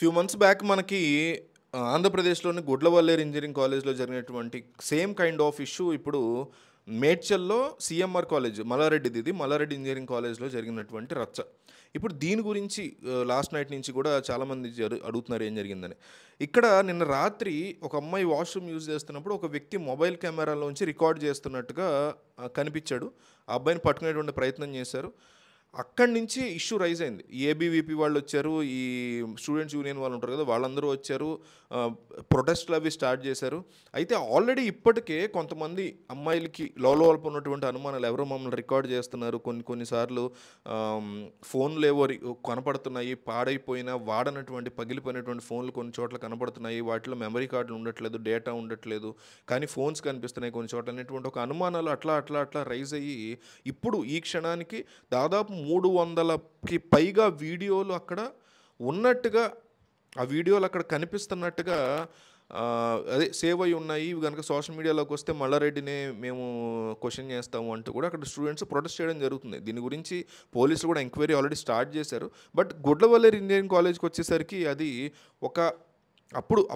Few months back మనకి ఆంధ్రప్రదేశ్లోని Gudlavalleru engineering కాలేజ్లో జరిగినటువంటి సేమ్ కైండ్ ఆఫ్ ఇష్యూ ఇప్పుడు మేడ్చల్లో సిఎంఆర్ కాలేజ్ మల్లారెడ్డి ఇంజనీరింగ్ కాలేజ్లో జరిగినటువంటి రచ్చ. ఇప్పుడు దీని గురించి లాస్ట్ నైట్ నుంచి కూడా చాలామంది అడుగుతున్నారు ఏం జరిగిందని. ఇక్కడ నిన్న రాత్రి ఒక అమ్మాయి వాష్రూమ్ యూజ్ చేస్తున్నప్పుడు ఒక వ్యక్తి మొబైల్ కెమెరాలోంచి రికార్డ్ చేస్తున్నట్టుగా కనిపించాడు. ఆ అబ్బాయిని పట్టుకునేటువంటి ప్రయత్నం చేశారు. అక్కడి నుంచి ఇష్యూ రైజ్ అయింది. ఏబీవీపీ వాళ్ళు వచ్చారు, ఈ స్టూడెంట్స్ యూనియన్ వాళ్ళు ఉంటారు కదా, వాళ్ళందరూ వచ్చారు, ప్రొటెస్ట్లు అవి స్టార్ట్ చేశారు. అయితే ఆల్రెడీ ఇప్పటికే కొంతమంది అమ్మాయిలకి లోపల ఉన్నటువంటి అనుమానాలు, ఎవరో మమ్మల్ని రికార్డ్ చేస్తున్నారు, కొన్నిసార్లు ఫోన్లు ఏవో కనపడుతున్నాయి, పాడైపోయిన వాడనటువంటి పగిలిపోయినటువంటి ఫోన్లు కొన్ని చోట్ల కనపడుతున్నాయి, వాటిలో మెమరీ కార్డులు ఉండట్లేదు, డేటా ఉండట్లేదు, కానీ ఫోన్స్ కనిపిస్తున్నాయి కొన్ని చోట్ల అనేటువంటి ఒక అనుమానాలు అట్లా రైజ్ అయ్యి ఇప్పుడు ఈ క్షణానికి దాదాపు 300కి పైగా వీడియోలు అక్కడ ఉన్నట్టుగా, ఆ వీడియోలు అక్కడ కనిపిస్తున్నట్టుగా అదే సేవ్ అయి ఉన్నాయి. ఇవి కనుక సోషల్ మీడియాలోకి వస్తే మల్లారెడ్డినే మేము క్వశ్చన్ చేస్తాము అంటూ కూడా అక్కడ స్టూడెంట్స్ ప్రొటెస్ట్ చేయడం జరుగుతుంది. దీని గురించి పోలీసులు కూడా ఎంక్వైరీ ఆల్రెడీ స్టార్ట్ చేశారు. బట్ గుడ్లవల్లేరు ఇంజనీరింగ్ కాలేజ్కి వచ్చేసరికి అది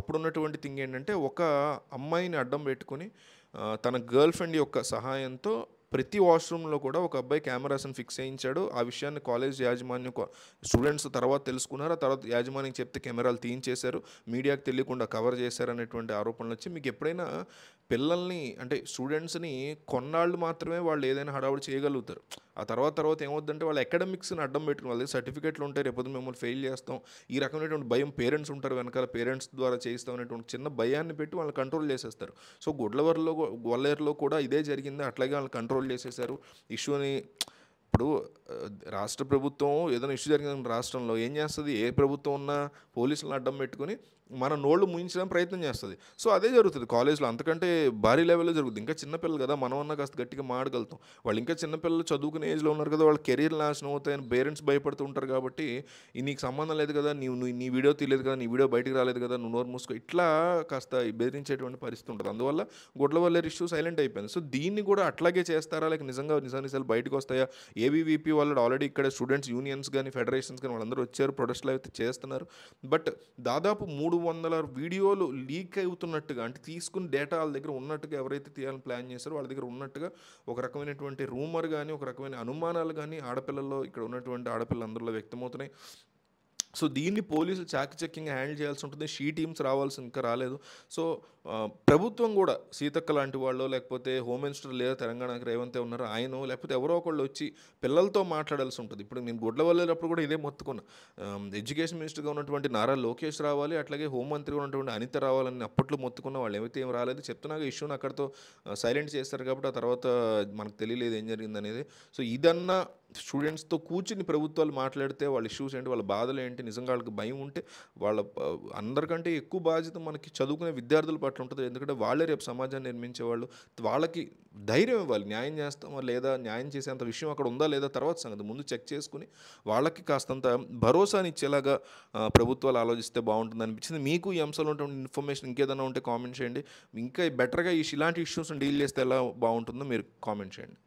అప్పుడున్నటువంటి థింగ్ ఏంటంటే, ఒక అమ్మాయిని అడ్డం పెట్టుకొని తన గర్ల్ ఫ్రెండ్ యొక్క సహాయంతో ప్రతి వాష్రూమ్లో కూడా ఒక అబ్బాయి కెమెరాస్ని ఫిక్స్ చేయించాడు. ఆ విషయాన్ని కాలేజ్ యాజమాన్యం స్టూడెంట్స్ తర్వాత తెలుసుకున్నారు. ఆ తర్వాత యాజమాన్యం చెప్తే కెమెరాలు తీయించేశారు, మీడియాకు తెలియకుండా కవర్ చేశారు అనేటువంటి ఆరోపణలు వచ్చి, మీకు ఎప్పుడైనా పిల్లల్ని అంటే స్టూడెంట్స్ని కొన్నాళ్ళు మాత్రమే వాళ్ళు ఏదైనా హడావుడి చేయగలుగుతారు. ఆ తర్వాత ఏమవుతుందంటే వాళ్ళు అకాడమిక్స్ని అడ్డం పెట్టుకుని, వాళ్ళకి సర్టిఫికేట్లు ఉంటాయి, రేపు మిమ్మల్ని ఫెయిల్ చేస్తాం, ఈ రకమైనటువంటి భయం, పేరెంట్స్ ఉంటారు వెనకాల, పేరెంట్స్ ద్వారా చేయిస్తాం అనేటువంటి చిన్న భయాన్ని పెట్టి వాళ్ళని కంట్రోల్ చేసేస్తారు. సో వల్లేరులో కూడా ఇదే జరిగింది. అట్లాగే వాళ్ళని కంట్రోల్ చేసేసారు ఇష్యూని. ఇప్పుడు రాష్ట్ర ప్రభుత్వం ఏదైనా ఇష్యూ జరిగింది రాష్ట్రంలో ఏం చేస్తుంది, ఏ ప్రభుత్వం ఉన్నా పోలీసులను అడ్డం పెట్టుకుని మన నోళ్ళు ముయించడానికి ప్రయత్నం చేస్తుంది. సో అదే జరుగుతుంది కాలేజ్లో, అంతకంటే భారీ లెవెల్లో జరుగుతుంది. ఇంకా చిన్నపిల్లలు కదా, మనం అన్నా కాస్త గట్టిగా మాడగలుగుతాం, వాళ్ళు ఇంకా చిన్నపిల్లలు చదువుకునే ఏజ్లో ఉన్నారు కదా, వాళ్ళ కెరీర్ నాశనం అవుతాయని పేరెంట్స్ భయపడుతూ ఉంటారు. కాబట్టి నీకు సంబంధం లేదు కదా, నీ వీడియో తీయలేదు కదా, నీ వీడియో బయటికి రాలేదు కదా, నువ్వు నోరు మూసుకో, ఇట్లా కాస్త బెదిరించేటువంటి పరిస్థితి ఉంటుంది. అందువల్ల గుడ్లవల్లేరు ఇష్యూ సైలెంట్ అయిపోయింది. సో దీన్ని కూడా అట్లాగే చేస్తారా, లేక నిజాలు బయటకు వస్తాయా? ఏబీవీపీ వాళ్ళు ఆల్రెడీ ఇక్కడ స్టూడెంట్స్ యూనియన్స్ కానీ ఫెడరేషన్స్ కానీ వాళ్ళందరూ వచ్చారు, ప్రొటెస్ట్లు అయితే చేస్తున్నారు. బట్ దాదాపు 300 వీడియోలు లీక్ అవుతున్నట్టుగా, అంటే తీసుకుని డేటా వాళ్ళ దగ్గర ఉన్నట్టుగా, ఎవరైతే తీయాలని ప్లాన్ చేశారో వాళ్ళ దగ్గర ఉన్నట్టుగా ఒక రకమైనటువంటి రూమర్ కానీ, ఒక రకమైన అనుమానాలు కానీ ఆడపిల్లల్లో, ఇక్కడ ఉన్నటువంటి ఆడపిల్లలందరిలో వ్యక్తమవుతున్నాయి. సో దీన్ని పోలీసులు చాకచక్యంగా హ్యాండిల్ చేయాల్సి ఉంటుంది. టీమ్స్ రావాల్సి ఇంకా రాలేదు. సో ప్రభుత్వం కూడా సీతక్క లాంటి వాళ్ళు, లేకపోతే హోమ్ మినిస్టర్ లేదా తెలంగాణకి రేవంతే ఉన్నారో ఆయన, లేకపోతే ఎవరో ఒకళ్ళు వచ్చి పిల్లలతో మాట్లాడాల్సి ఉంటుంది. ఇప్పుడు నేను గుడ్లవల్లేరప్పుడు కూడా ఇదే మొత్తుకున్నా, ఎడ్యుకేషన్ మినిస్టర్గా ఉన్నటువంటి నారా లోకేష్ రావాలి, అట్లాగే హోంమంత్రిగా ఉన్నటువంటి అనిత రావాలని అప్పట్లో మొత్తుకున్న వాళ్ళు ఏం రాలేదు. చెప్తున్నాగా ఇష్యూని అక్కడితో సైలెంట్ చేస్తారు. కాబట్టి ఆ తర్వాత మనకు తెలియలేదు ఏం జరిగింది అనేది. సో ఇదన్నా స్టూడెంట్స్తో కూర్చుని ప్రభుత్వాలు మాట్లాడితే వాళ్ళ ఇష్యూస్ ఏంటి, వాళ్ళ బాధలు ఏంటి, నిజంగా వాళ్ళకి భయం ఉంటే వాళ్ళ అందరికంటే ఎక్కువ బాధ్యత మనకి చదువుకునే విద్యార్థుల పట్ల ఉంటుంది. ఎందుకంటే వాళ్ళే రేపు సమాజాన్ని నిర్మించేవాళ్ళు. వాళ్ళకి ధైర్యం ఇవ్వాలి, న్యాయం చేస్తామా లేదా, న్యాయం చేసేంత విషయం అక్కడ ఉందా లేదా తర్వాత సంగతి, ముందు చెక్ చేసుకుని వాళ్ళకి కాస్తంత భరోసాని ఇచ్చేలాగా ప్రభుత్వాలు ఆలోచిస్తే బాగుంటుంది అనిపించింది. మీకు ఈ అంశాలు ఉన్నటువంటి ఇన్ఫర్మేషన్ ఇంకేదైనా ఉంటే కామెంట్ చేయండి. ఇంకా బెటర్గా ఇలాంటి ఇష్యూస్ని డీల్ చేస్తే ఎలా బాగుంటుందో మీరు కామెంట్ చేయండి.